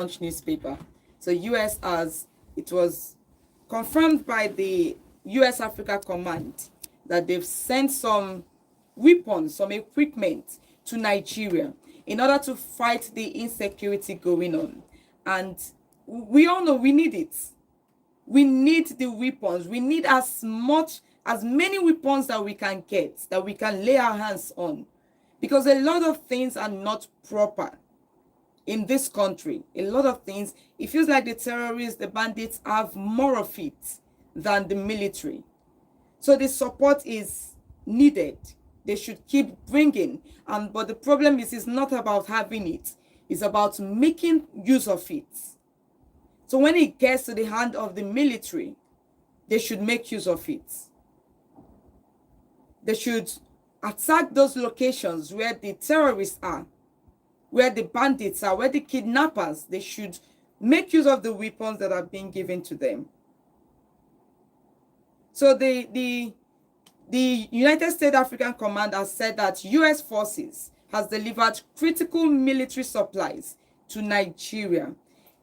Punch newspaper. So US, as it was confirmed by the US Africa Command, that they've sent some weapons, some equipment to Nigeria in order to fight the insecurity going on. And we all know we need it. We need the weapons. We need as many weapons that we can get, that we can lay our hands on, because a lot of things are not proper in this country. A lot of things, it feels like the terrorists, the bandits have more of it than the military. So the support is needed. They should keep bringing. But the problem is, it's not about having it. It's about making use of it. So when it gets to the hand of the military, they should make use of it. They should attack those locations where the terrorists are, where the bandits are, where the kidnappers. They should make use of the weapons that are being given to them. So the United States African Command has said that US forces has delivered critical military supplies to Nigeria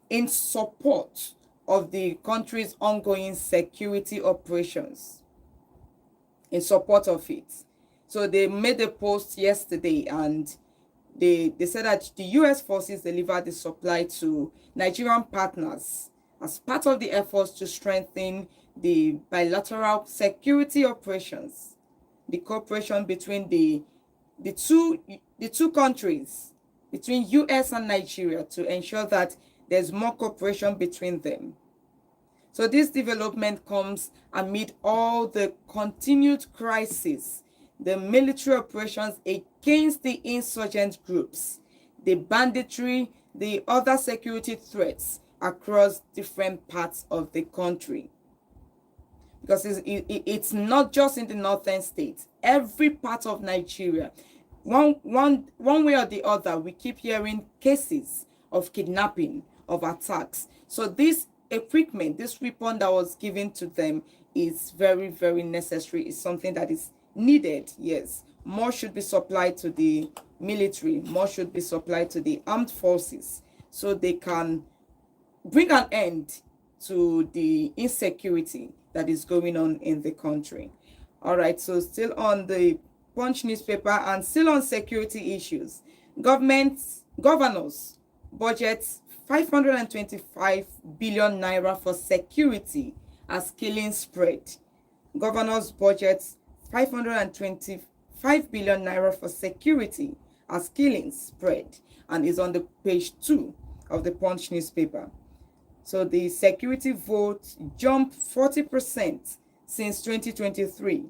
in support of the country's ongoing security operations, in support of it. So they made a post yesterday, and they said that the US forces delivered the supply to Nigerian partners as part of the efforts to strengthen the bilateral security operations, the cooperation between the two countries, between US and Nigeria, to ensure that there's more cooperation between them. So this development comes amid all the continued crisis, the military operations against the insurgent groups, the banditry, the other security threats across different parts of the country. Because it's not just in the northern states. Every part of Nigeria, one way or the other, we keep hearing cases of kidnapping, of attacks. So this equipment, this weapon that was given to them, is very, very necessary. It's something that is needed. Yes, more should be supplied to the military, more should be supplied to the armed forces, so they can bring an end to the insecurity that is going on in the country. All right, so still on the Punch newspaper and still on security issues, governors budgets 525 billion naira for security as killings spread. Governors budgets 525 billion naira for security as killings spread, and is on the page 2 of the Punch newspaper. So the security vote jumped 40% since 2023.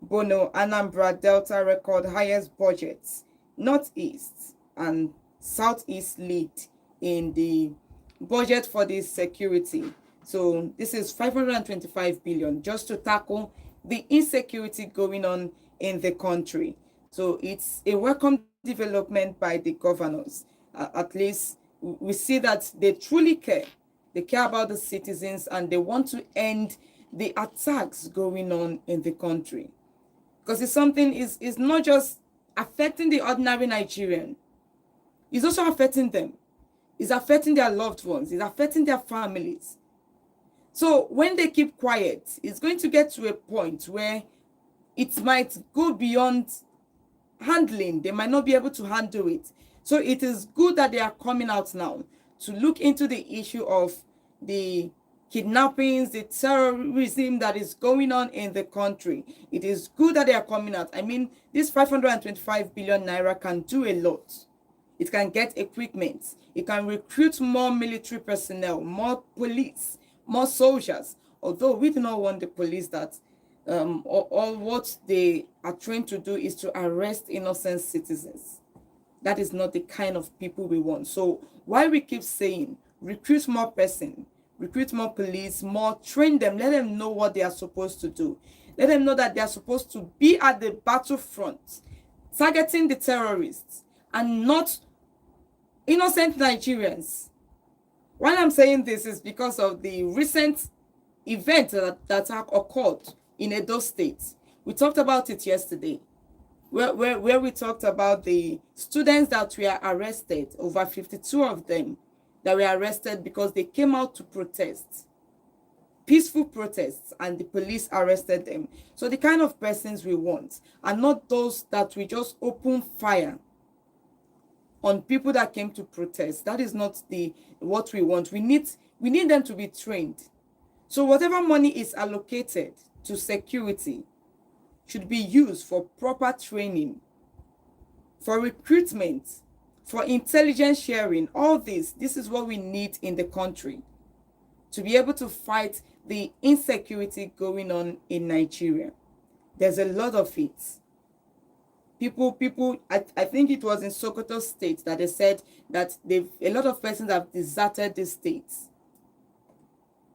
Bono, Anambra, Delta record highest budgets. Northeast and Southeast lead in the budget for the security. So this is 525 billion just to tackle the insecurity going on in the country. So it's a welcome development by the governors. At least we see that they truly care. They care about the citizens, and they want to end the attacks going on in the country. Because it's something is not just affecting the ordinary Nigerian. It's also affecting them. It's affecting their loved ones. It's affecting their families. So when they keep quiet, it's going to get to a point where it might go beyond handling. They might not be able to handle it. So it is good that they are coming out now to look into the issue of the kidnappings, the terrorism that is going on in the country. It is good that they are coming out. I mean, this 525 billion naira can do a lot. It can get equipment. It can recruit more military personnel, more police, more soldiers. Although we do not want the police that all what they are trained to do is to arrest innocent citizens. That is not the kind of people we want. So why we keep saying recruit more person, recruit more police, more train them, let them know what they are supposed to do. Let them know that they are supposed to be at the battlefront, targeting the terrorists and not innocent Nigerians. Why I'm saying this is because of the recent event that occurred in Edo State. We talked about it yesterday, where we talked about the students that were arrested, over 52 of them, that were arrested because they came out to protest, peaceful protests, and the police arrested them. So the kind of persons we want are not those that we just open fire on people that came to protest. That is not what we want. We need them to be trained. So whatever money is allocated to security should be used for proper training, for recruitment, for intelligence sharing. All this is what we need in the country to be able to fight the insecurity going on in Nigeria. There's a lot of it. I think it was in Sokoto State that they said that a lot of persons have deserted the states.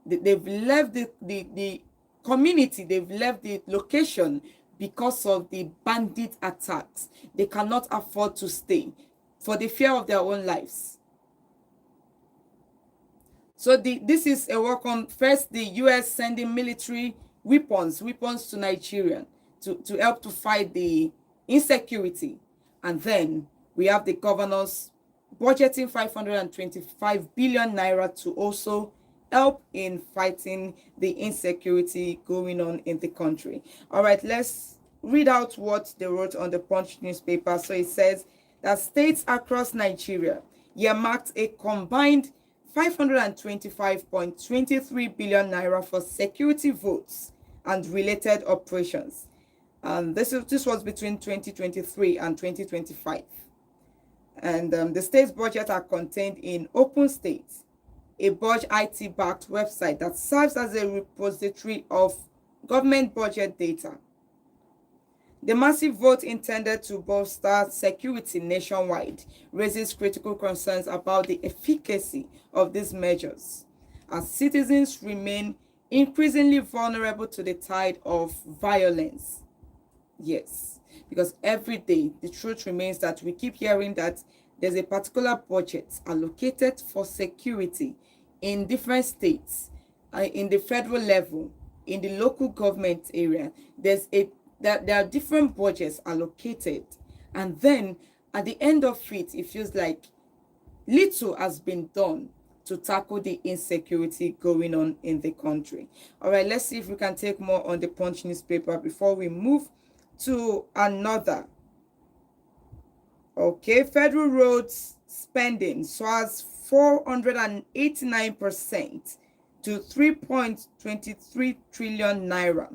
They've left the community, they've left the location because of the bandit attacks. They cannot afford to stay for the fear of their own lives. So this is a work on, first, the US sending military weapons to Nigeria to help to fight the insecurity. And then we have the governors budgeting 525 billion naira to also help in fighting the insecurity going on in the country. All right, let's read out what they wrote on the Punch newspaper. So it says that states across Nigeria earmarked a combined 525.23 billion naira for security votes and related operations. And this was between 2023 and 2025. And the state's budget are contained in Open States, a Budge IT-backed website that serves as a repository of government budget data. The massive vote intended to bolster security nationwide raises critical concerns about the efficacy of these measures, as citizens remain increasingly vulnerable to the tide of violence. Yes, because every day the truth remains that we keep hearing that there's a particular budget allocated for security in different states, in the federal level, in the local government area. There are different budgets allocated, and then at the end of it, it feels like little has been done to tackle the insecurity going on in the country. All right, let's see if we can take more on the Punch newspaper before we move to another. Okay, federal roads spending soars 489% to 3.23 trillion naira.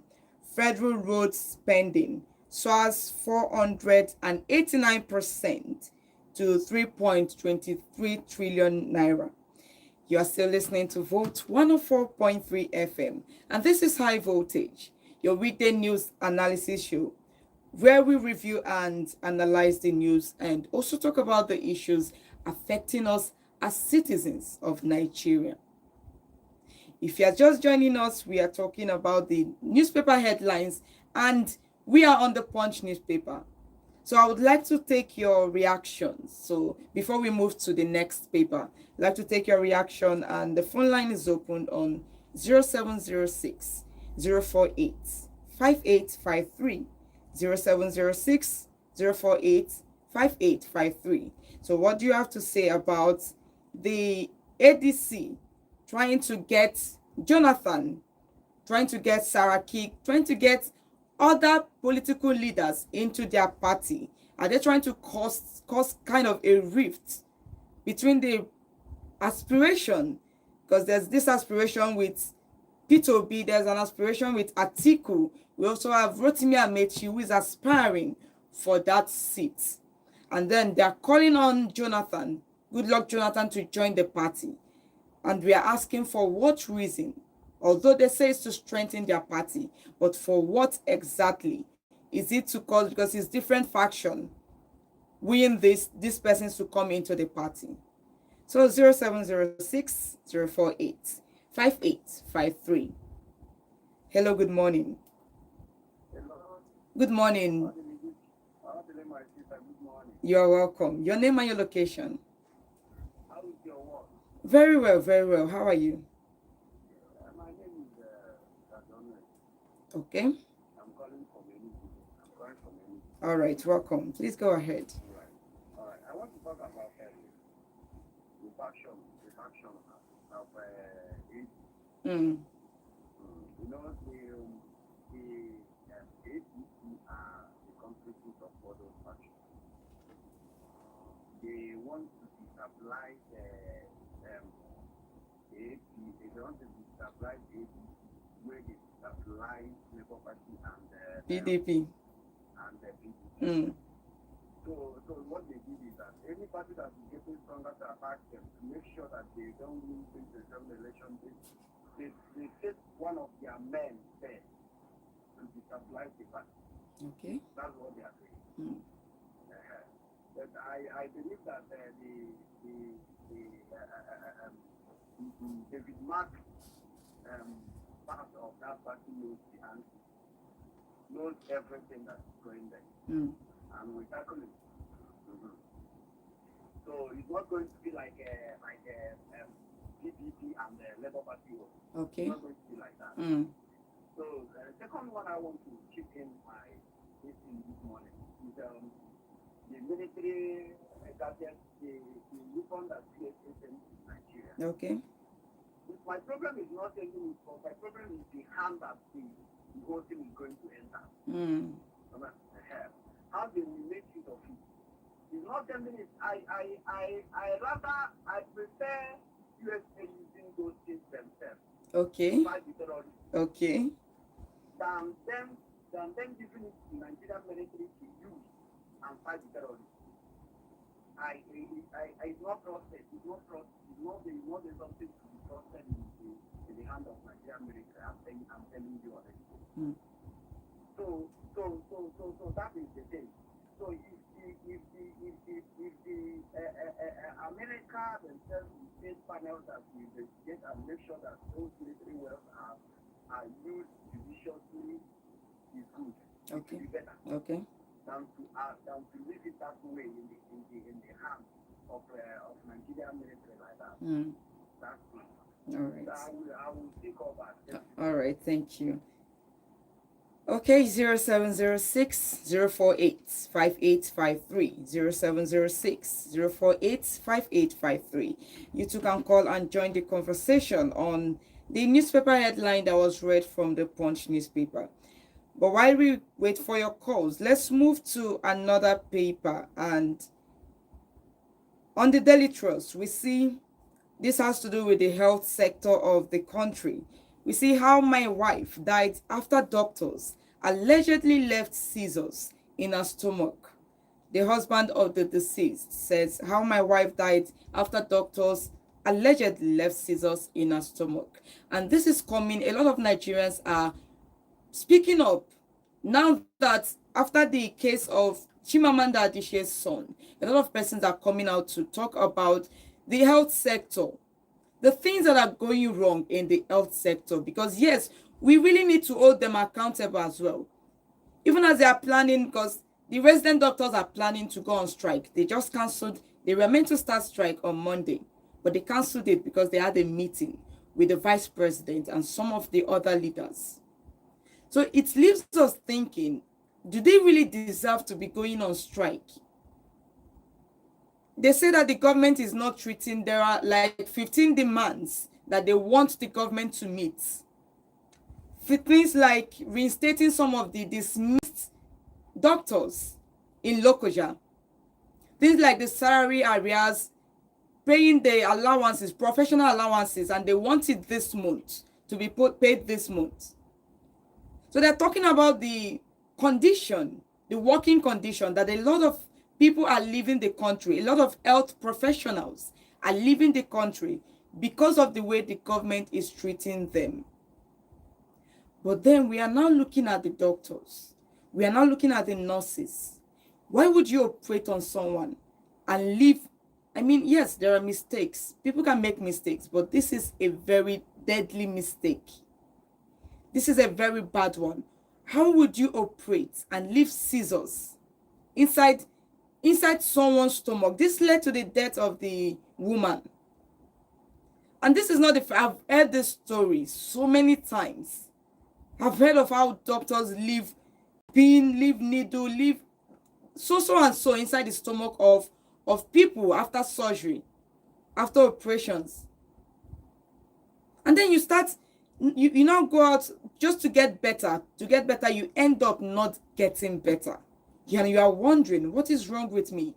Federal road spending soars 489% to 3.23 trillion naira. You are still listening to Volt 104.3 FM, and this is High Voltage, your weekday news analysis show, where we review and analyze the news and also talk about the issues affecting us as citizens of Nigeria. If you are just joining us, we are talking about the newspaper headlines, and we are on the Punch newspaper. So I would like to take your reactions. So before we move to the next paper, I'd like to take your reaction, and the phone line is opened on 0706 048 5853. 0706 048 5853. So what do you have to say about the ADC trying to get Jonathan, trying to get Saraki, trying to get other political leaders into their party? Are they trying to cause kind of a rift between the aspiration? Because there's this aspiration with P2B, there's an aspiration with Atiku. We also have Rotimi Amechi, who is aspiring for that seat. And then they're calling on Jonathan, Goodluck Jonathan, to join the party. And we are asking for what reason, although they say it's to strengthen their party, but for what exactly? Is it to cause, because it's different faction, win these persons to come into the party? So 0706 048 5853. Hello, good morning. Hello. Good morning. You're welcome. Your name and your location. How is your work? Very well, very well. How are you? My name is Kadone. Okay. I'm calling from Enugu. All right, welcome. Please go ahead. All right. I want to talk about the faction AIDS. Mm. You know, the APC are the completions of all those factions. They want to destabilize AP, they want to destabilize APC, where they destabilize Labour Party and PDP. the PDP. Mm. So what they did is that any party that is getting stronger to attack them to make sure that they don't win the election, they set one of their men there to destabilize the party. Okay. That's what they are doing. Mm. But I believe that David Mark part of that party knows the answer, knows everything that's going there, Mm. and we tackle it. So it's not going to be like PDP and the Labour Party. Okay. It's not going to be like that. Mm. So the second one I want to chip in my this morning is the military gadgets, the weapon that created in Nigeria. Okay. My problem is not ending it, but my problem is the hand that the whole thing is going to enter. Mm. How they will make use of it. It's not 10 minutes. I prefer USA using those things themselves. Okay. Fight the terrorists. Okay. Than them giving it to the Nigerian military to use and fight the terrorists. It's not trusted. It's not trusted. It's not the something to be trusted in the hand of Nigerian military. I'm telling you already. Mm. So that is the thing. So if the America themselves will take panels that will investigate and make sure that those military wells are used judiciously, is good. Okay. It will be better Okay. than to leave it that way in the hands of Nigerian military like that. Mm. That's good. All right. So I will think of that. All right. Thank you. Okay, 0706 048 5853. 0706 048 5853. You two can call and join the conversation on the newspaper headline that was read from the Punch newspaper. But while we wait for your calls, let's move to another paper. And on the Daily Trust, we see this has to do with the health sector of the country. We see how my wife died after doctors allegedly left scissors in her stomach. The husband of the deceased says how my wife died after doctors allegedly left scissors in her stomach. And this is coming, a lot of Nigerians are speaking up now that after the case of Chimamanda Adichie's son, a lot of persons are coming out to talk about the health sector, the things that are going wrong in the health sector, because yes, we really need to hold them accountable as well. Even as they are planning, because the resident doctors are planning to go on strike. They just cancelled, they were meant to start strike on Monday, but they cancelled it because they had a meeting with the vice president and some of the other leaders. So it leaves us thinking, do they really deserve to be going on strike? They say that the government is not treating, there are like 15 demands that they want the government to meet. Things like reinstating some of the dismissed doctors in Lokoja. Things like the salary arrears, paying the allowances, professional allowances, and they want it this month to be paid this month. So they're talking about the condition, the working condition that a lot of people are leaving the country. A lot of health professionals are leaving the country because of the way the government is treating them. But then we are now looking at the doctors. We are now looking at the nurses. Why would you operate on someone and leave? I mean, yes, there are mistakes. People can make mistakes, but this is a very deadly mistake. This is a very bad one. How would you operate and leave scissors inside someone's stomach? This led to the death of the woman. And this is not the I've heard this story so many times. I've heard of how doctors leave pin, leave needle, leave so and so inside the stomach of people after surgery, after operations. And then you start, you now go out just to get better. To get better, you end up not getting better. And you are wondering, what is wrong with me?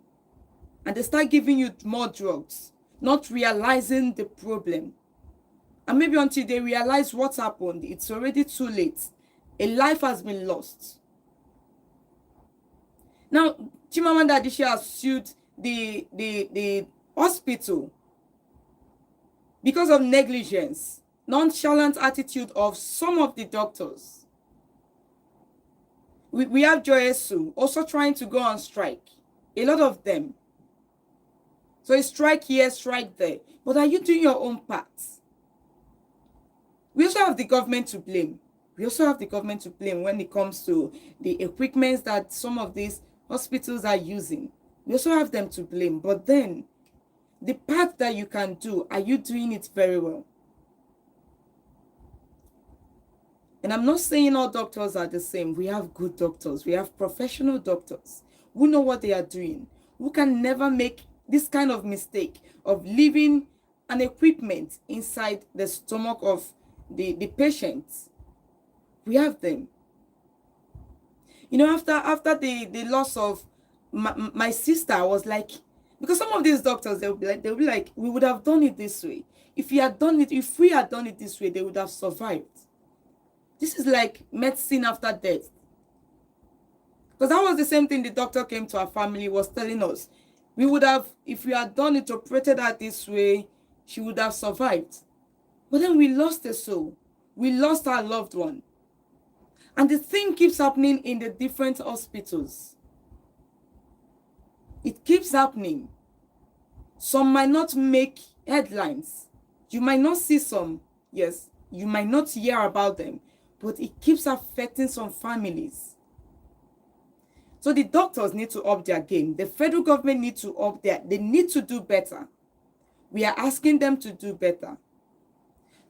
And they start giving you more drugs, not realizing the problem. And maybe until they realize what happened, it's already too late. A life has been lost. Now, Chimamanda Adichie has sued the hospital because of negligence, nonchalant attitude of some of the doctors. We have Joy Esu also trying to go on strike. A lot of them. So a strike here, strike there. But are you doing your own part? We also have the government to blame. We also have the government to blame when it comes to the equipment that some of these hospitals are using. We also have them to blame. But then, the part that you can do, are you doing it very well? And I'm not saying all doctors are the same. We have good doctors. We have professional doctors who know what they are doing, who can never make this kind of mistake of leaving an equipment inside the stomach of the patient. We have them. You know, after the loss of my sister, I was like, because some of these doctors, they'll be like, we would have done it this way. If we had done it this way, they would have survived. This is like medicine after death. Because that was the same thing the doctor came to our family, was telling us. We would have, if we had done it, operated her this way, she would have survived. But then we lost a soul. We lost our loved one. And the thing keeps happening in the different hospitals. It keeps happening. Some might not make headlines. You might not see some, yes, you might not hear about them, but it keeps affecting some families. So the doctors need to up their game. The federal government need to up they need to do better. We are asking them to do better.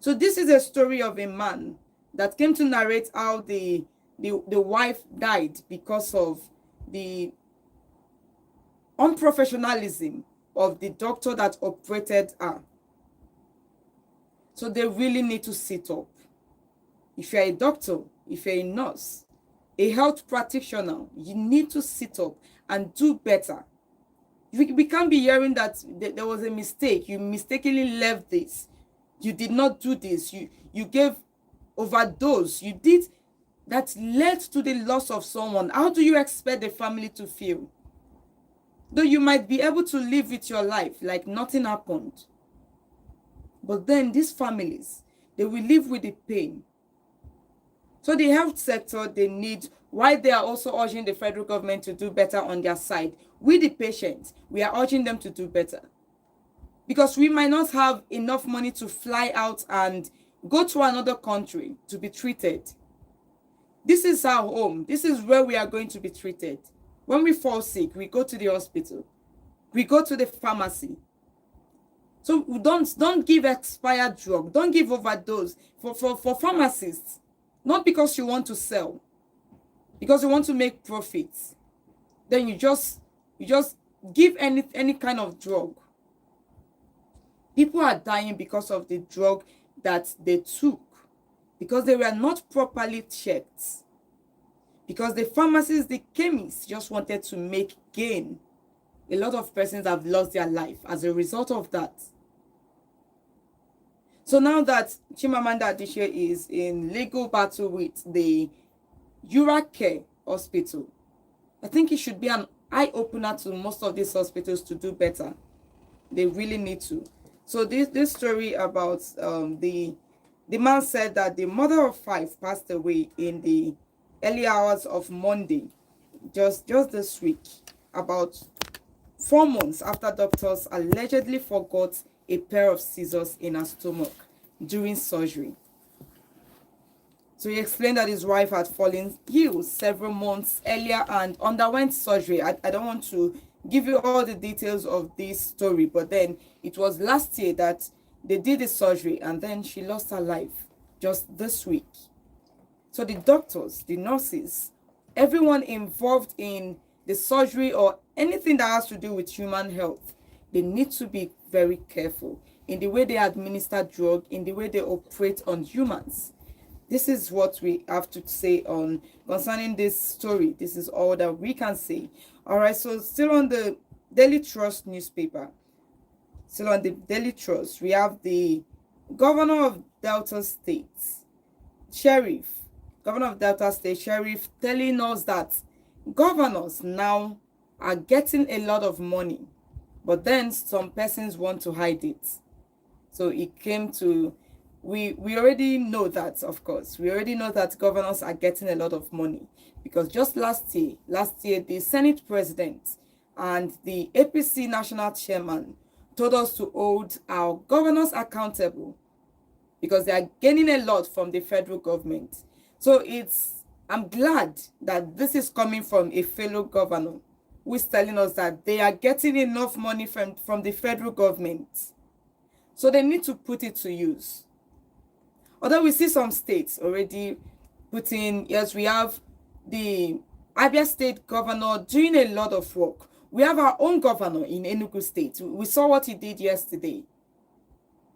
So this is a story of a man that came to narrate how the wife died because of the unprofessionalism of the doctor that operated her. So they really need to sit up. If you're a doctor, if you're a nurse, a health practitioner, you need to sit up and do better. We can't be hearing that there was a mistake. You mistakenly left this. You did not do this. You gave overdose. You did that led to the loss of someone. How do you expect the family to feel? Though you might be able to live with your life like nothing happened. But then these families, they will live with the pain. So the health sector, they need, while they are also urging the federal government to do better on their side, we the patients, we are urging them to do better. Because we might not have enough money to fly out and go to another country to be treated. This is our home. This is where we are going to be treated. When we fall sick, we go to the hospital. We go to the pharmacy. So don't give expired drug. Don't give overdose for pharmacists. Not because you want to sell, because you want to make profits. Then you just give any kind of drug. People are dying because of the drug that they took, because they were not properly checked. Because the pharmacists, the chemists just wanted to make gain. A lot of persons have lost their life as a result of that. So now that Chimamanda Adichie is in legal battle with the Uracare Hospital, I think it should be an eye-opener to most of these hospitals to do better. They really need to. So this story about the man said that the mother of 5 passed away in the early hours of Monday, just this week, about 4 months after doctors allegedly forgot a pair of scissors in her stomach during surgery. So he explained that his wife had fallen ill several months earlier and underwent surgery. I don't want to give you all the details of this story, but then it was last year that they did the surgery and then she lost her life just this week. So the doctors, the nurses, everyone involved in the surgery or anything that has to do with human health, they need to be very careful in the way they administer drug, in the way they operate on humans. This is what we have to say on concerning this story. This is all that we can say. All right, so still on the Daily Trust newspaper, still on the Daily Trust, we have the governor of Delta State, governor of Delta State, Sheriff, telling us that governors now are getting a lot of money, but then some persons want to hide it. So it came to, we already know that, of course. We already know that governors are getting a lot of money, because just last year, the Senate president and the APC national chairman told us to hold our governors accountable because they are gaining a lot from the federal government. So I'm glad that this is coming from a fellow governor who is telling us that they are getting enough money from the federal government. So they need to put it to use. Although we see some states already putting, yes, we have the Abia State governor doing a lot of work. We have our own governor in Enugu State. We saw what he did yesterday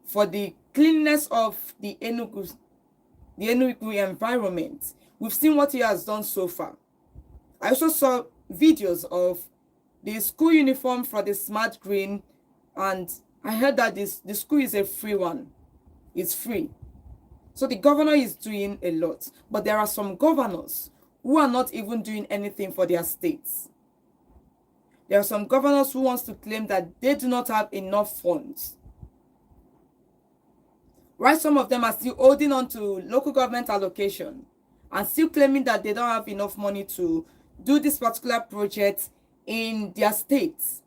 for the cleanliness of the Enugu environment. We've seen what he has done so far. I also saw videos of the school uniform for the smart green, and I heard that the school is a free one. It's free. So the governor is doing a lot, but there are some governors who are not even doing anything for their states. There are some governors who wants to claim that they do not have enough funds. Right? Some of them are still holding on to local government allocation and still claiming that they don't have enough money to do this particular project in their states.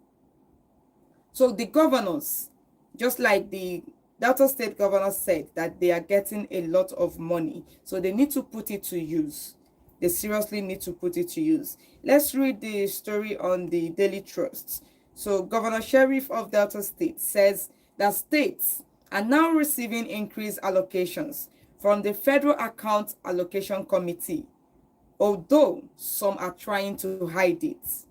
So the governors, just like the Delta State governor said, that they are getting a lot of money. So they need to put it to use. They seriously need to put it to use. Let's read the story on the Daily Trust. So Governor Sheriff of Delta State says that states are now receiving increased allocations from the Federal Account Allocation Committee, although some are trying to hide it.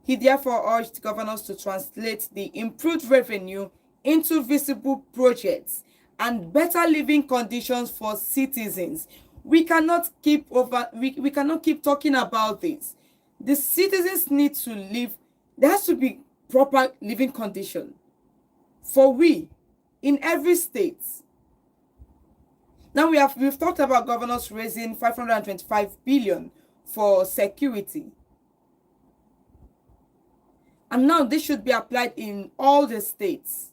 He therefore urged governors to translate the improved revenue into visible projects and better living conditions for citizens. We cannot keep talking about this. The citizens need to live. There has to be proper living condition for we in every state. Now we've talked about governors raising 525 billion for security. And now this should be applied in all the states.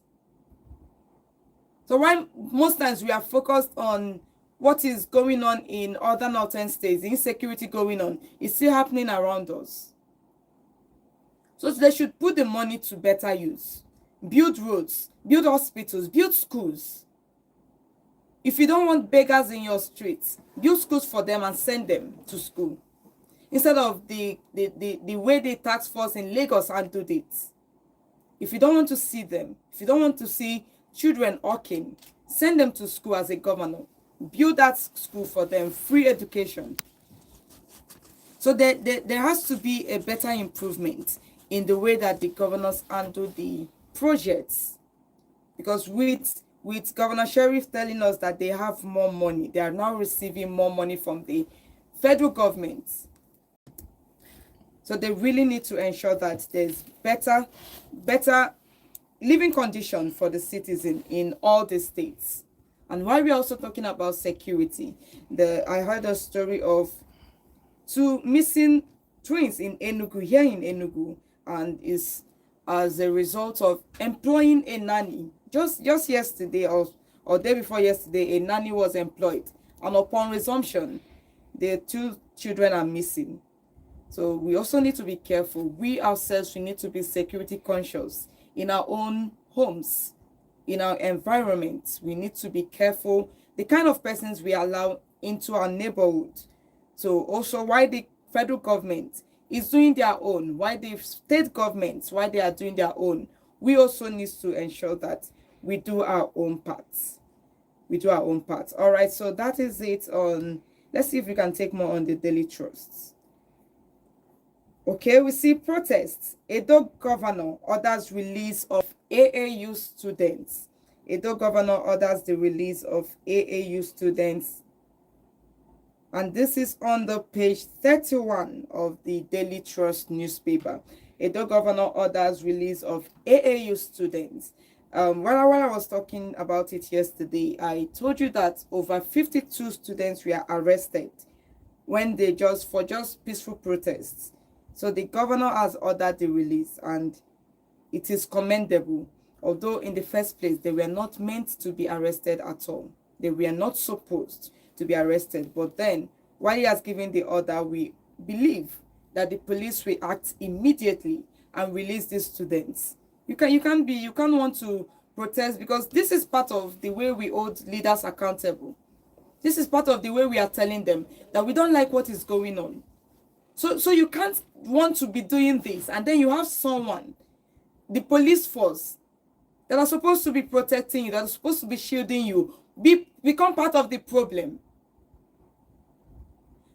So while most times we are focused on what is going on in other northern states, the insecurity going on, is still happening around us. So they should put the money to better use. Build roads, build hospitals, build schools. If you don't want beggars in your streets, build schools for them and send them to school. Instead of the way the task force in Lagos handled it. If you don't want to see them, if you don't want to see children hawking, send them to school as a governor. Build that school for them, free education. So there has to be a better improvement in the way that the governors handle the projects. Because with Governor Sheriff telling us that they have more money, they are now receiving more money from the federal government. So they really need to ensure that there's better living condition for the citizen in all the states. And while we're also talking about security, I heard a story of two missing twins in Enugu, here in Enugu, and is as a result of employing a nanny. Just yesterday or day before yesterday, a nanny was employed, and upon resumption, the two children are missing. So we also need to be careful. We ourselves, we need to be security conscious in our own homes, in our environment. We need to be careful the kind of persons we allow into our neighborhood. So also why the federal government is doing their own, why the state governments, why they are doing their own, we also need to ensure that we do our own parts. We do our own parts. All right, so that is it on, let's see if we can take more on the Daily Trusts. Okay, we see protests. Edo governor orders release of AAU students. Edo governor orders the release of AAU students, and this is on the page 31 of the Daily Trust newspaper. Edo governor orders release of AAU students. While I was talking about it yesterday, I told you that over 52 students were arrested when they just peaceful protests. So the governor has ordered the release, and it is commendable. Although in the first place, they were not meant to be arrested at all. They were not supposed to be arrested. But then, while he has given the order, we believe that the police will act immediately and release these students. You can't want to protest, because this is part of the way we hold leaders accountable. This is part of the way we are telling them that we don't like what is going on. So you can't want to be doing this, and then you have someone, the police force, that are supposed to be protecting you, that are supposed to be shielding you, become part of the problem.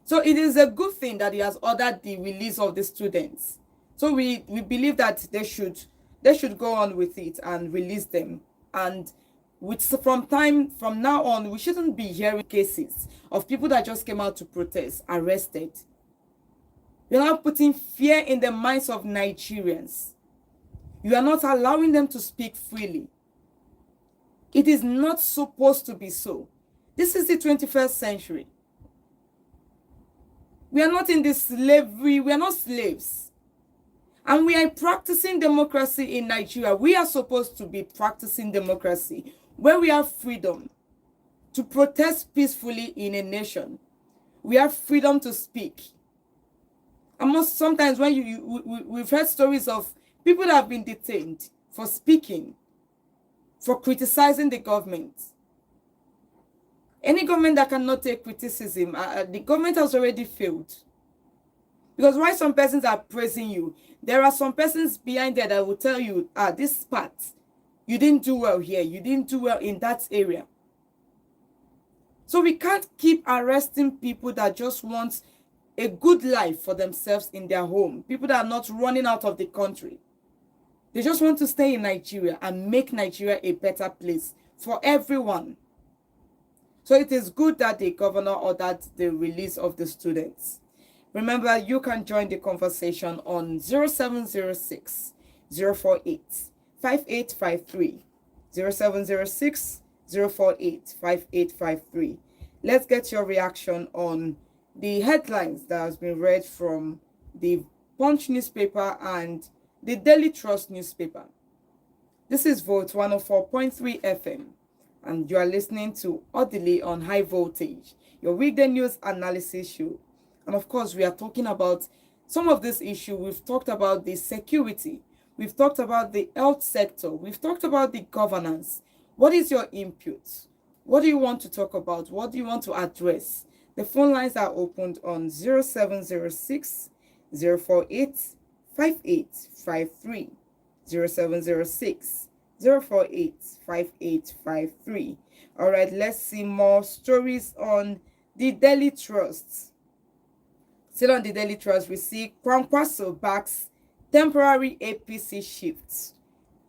So it is a good thing that he has ordered the release of the students. So we believe that they should go on with it and release them. And from now on, we shouldn't be hearing cases of people that just came out to protest arrested. You're now putting fear in the minds of Nigerians. You are not allowing them to speak freely. It is not supposed to be so. This is the 21st century. We are not in this slavery. We are not slaves. And we are practicing democracy in Nigeria. We are supposed to be practicing democracy where we have freedom to protest peacefully in a nation. We have freedom to speak. And sometimes when we've heard stories of people that have been detained for speaking, for criticizing the government. Any government that cannot take criticism, the government has already failed. Because while some persons are praising you, there are some persons behind there that will tell you, this part, you didn't do well here, you didn't do well in that area. So we can't keep arresting people that just want a good life for themselves in their home. People that are not running out of the country. They just want to stay in Nigeria and make Nigeria a better place for everyone. So it is good that the governor ordered the release of the students. Remember, you can join the conversation on 0706 048 5853. 0706 048 5853. Let's get your reaction on the headlines that has been read from the Punch newspaper and the Daily Trust newspaper. This is Volt 104.3 FM, and you are listening to Audley on High Voltage, your weekday news analysis show. And of course, we are talking about some of this issue. We've talked about the security. We've talked about the health sector. We've talked about the governance. What is your input? What do you want to talk about? What do you want to address? The phone lines are opened on 0706 048 5853. 0706 048 5853. All right, let's see more stories on the Daily Trust. Still on the Daily Trust, we see Kwankwaso backs temporary APC shifts.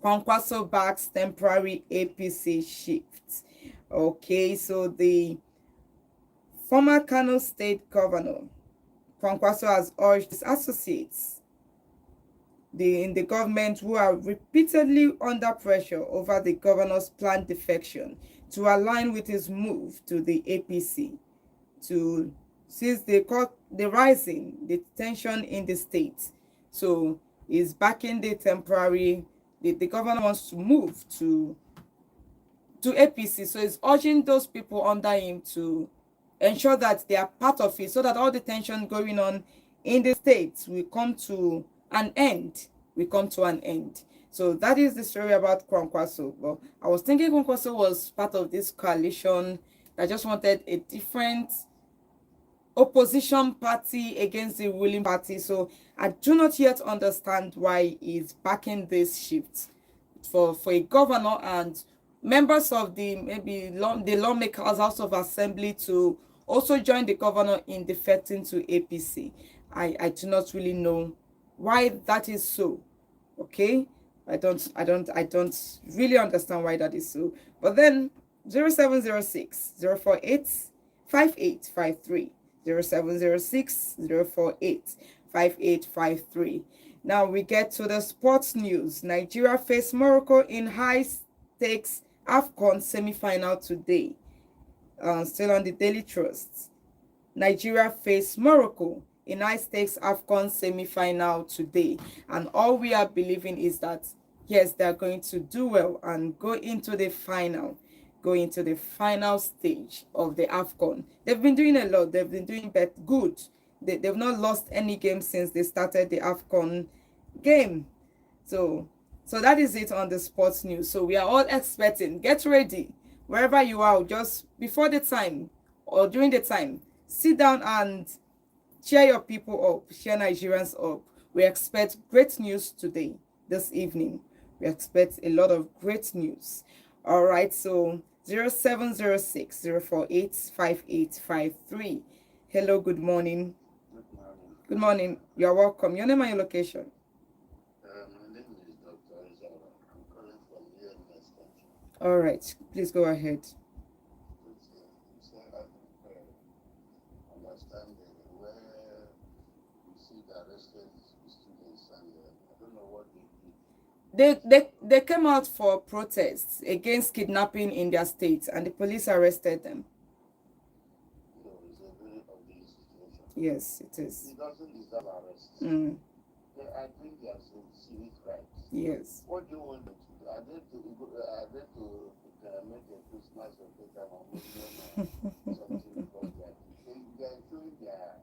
Kwankwaso backs temporary APC shifts. Okay, so the former Kano State Governor, Kwankwaso, has urged his associates in the government who are repeatedly under pressure over the governor's planned defection to align with his move to the APC to seize the rising the tension in the state. So he's backing the temporary, the governor wants to move to APC. So he's urging those people under him to ensure that they are part of it, so that all the tension going on in the state will come to an end. So that is the story about Kwankwaso. Well, I was thinking Kwankwaso was part of this coalition that just wanted a different opposition party against the ruling party. So I do not yet understand why he's backing this shift for a governor and members of the lawmakers, House of Assembly, to also join the governor in defecting to APC. I do not really know why that is so. Okay, I don't really understand why that is so. But then 0706 048 5853, 0706 048 5853. Now we get to the sports news. Nigeria face Morocco in high stakes AFCON semi-final today. Still on the Daily Trust. Nigeria face Morocco in high stakes AFCON semi-final today. And all we are believing is that, yes, they're going to do well and go into the final stage of the AFCON. They've been doing a lot. They've been doing good. They've not lost any game since they started the AFCON game. So that is it on the sports news. So we are all expecting. Get ready. Wherever you are, just before the time or during the time, sit down and cheer your people up, cheer Nigerians up. We expect great news today, this evening. We expect a lot of great news. All right, so 0706 048 5853. Hello, good morning. Good morning. Good morning. You're welcome. Your name and your location. My name is Dr. Izara. I'm calling from here in West Country. All right, please go ahead. It's understanding where we see the arrested students and I don't know what they did. They came out for protests against kidnapping in their state, and the police arrested them. You know, it's a very ugly situation. Yes, it is. He doesn't deserve arrest. I think he has civic rights. Yes. What do you want them to do? Are they to make a Christmas or Christmas or Muslim or something because they are showing their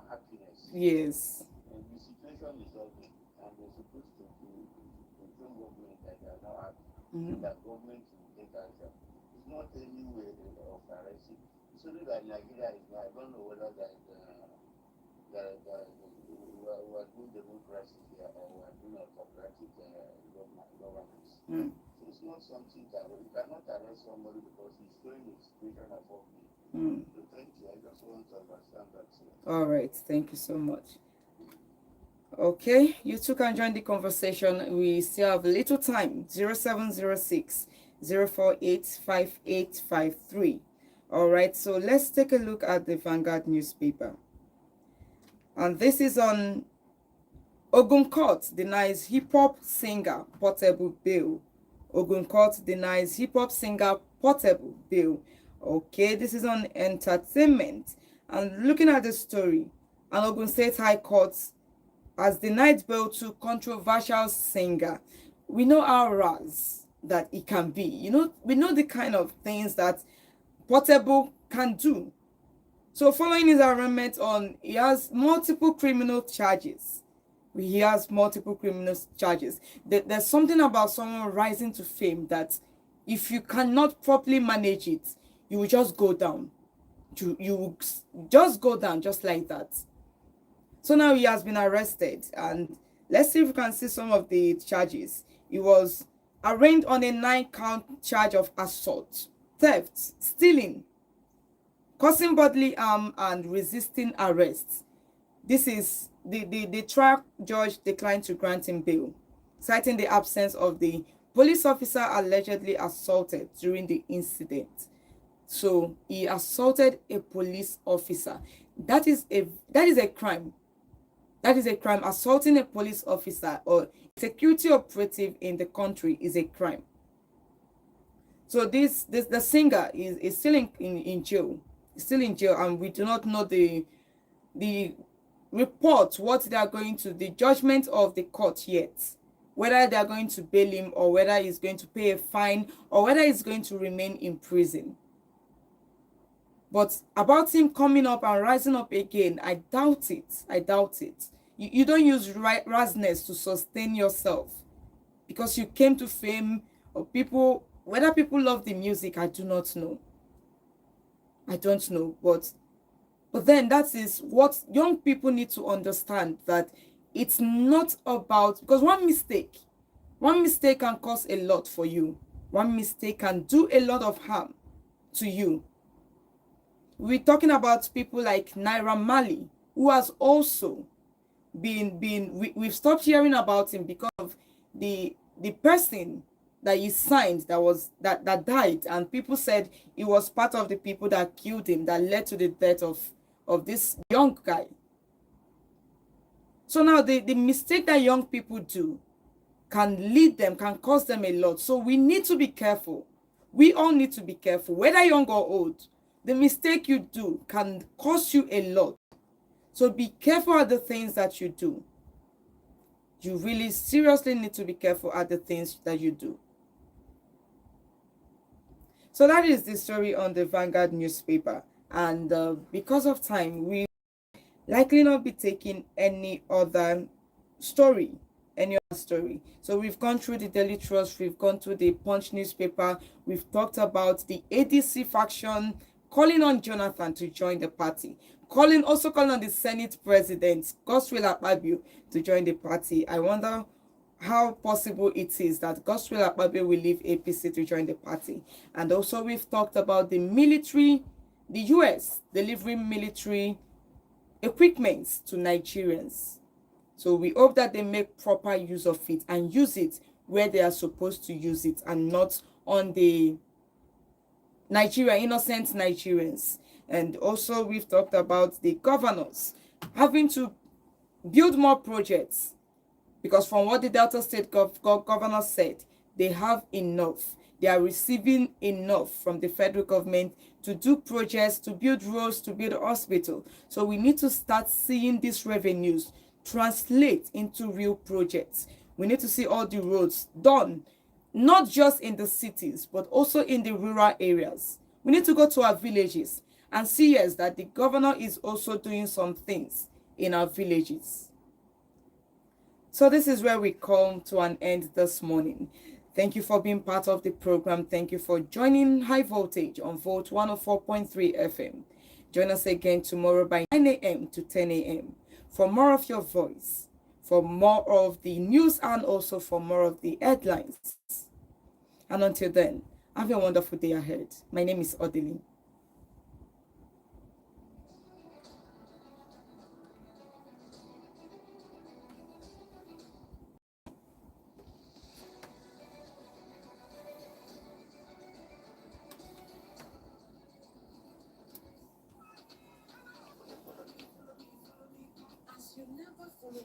happiness. Yes. And the situation is ugly, and they're supposed to show government that they are not happy, that government will take action. It's not any way of arresting. It's only that Nigeria is not, I don't know whether we are doing democracy here or we are doing autocratic governance. So it's not something that you cannot arrest somebody because he's showing a situation of ugly. So thank you. I just want to understand that. All right. Thank you so much. Okay, you two can join the conversation. We still have a little time. 0706 048 5853. All right, so let's take a look at the Vanguard newspaper. And this is on Ogun Court denies hip-hop singer portable bail. Ogun Court denies hip-hop singer portable bail. Okay, this is on entertainment. And looking at the story, an Ogun State High Court has denied bail to controversial singer. We know how Raz that it can be. You know, we know the kind of things that portable can do. So following his arraignment he has multiple criminal charges. He has multiple criminal charges. There's something about someone rising to fame that if you cannot properly manage it, you will just go down. You will just go down just like that. So now he has been arrested, and let's see if we can see some of the charges. He was arraigned on a 9-count charge of assault, theft, stealing, causing bodily harm, and resisting arrest. This is the trial judge declined to grant him bail, citing the absence of the police officer allegedly assaulted during the incident. So he assaulted a police officer. That is a crime. That is a crime. Assaulting a police officer or security operative in the country is a crime. So the singer is still in jail. He's still in jail, and we do not know the report, what they are going to, the judgment of the court yet. Whether they are going to bail him or whether he's going to pay a fine or whether he's going to remain in prison. But about him coming up and rising up again, I doubt it. I doubt it. You don't use rasness to sustain yourself because you came to fame, or whether people love the music, I do not know. I don't know. But then that is what young people need to understand, that it's not about, because one mistake can cause a lot for you. One mistake can do a lot of harm to you. We're talking about people like Naira Marley, who has also we've stopped hearing about him because of the person that he signed that died, and people said he was part of the people that killed him, that led to the death of this young guy. So now the mistake that young people do can lead them, can cause them a lot. So we need to be careful. We all need to be careful, whether young or old. The mistake you do can cost you a lot. So be careful at the things that you do. You really seriously need to be careful at the things that you do. So that is the story on the Vanguard newspaper. And because of time, we likely not be taking any other story. So we've gone through the Daily Trust, we've gone through the Punch newspaper, we've talked about the ADC faction calling on Jonathan to join the party, also calling on the Senate President, Godswill Akpabio, to join the party. I wonder how possible it is that Godswill Akpabio will leave APC to join the party. And also we've talked about the military, the US delivering military equipment to Nigerians. So we hope that they make proper use of it and use it where they are supposed to use it, and not on the innocent Nigerians. And also we've talked about the governors having to build more projects, because from what the Delta State governor said, they have enough. They are receiving enough from the federal government to do projects, to build roads, to build a hospital. So we need to start seeing these revenues translate into real projects. We need to see all the roads done, not just in the cities, but also in the rural areas. We need to go to our villages and see, yes, that the governor is also doing some things in our villages. So this is where we come to an end this morning. Thank you for being part of the program. Thank you for joining High Voltage on Volt 104.3 FM. Join us again tomorrow by 9 a.m. to 10 a.m. for more of your voice, for more of the news, and also for more of the headlines. And until then, have a wonderful day ahead. My name is Odili. You never follow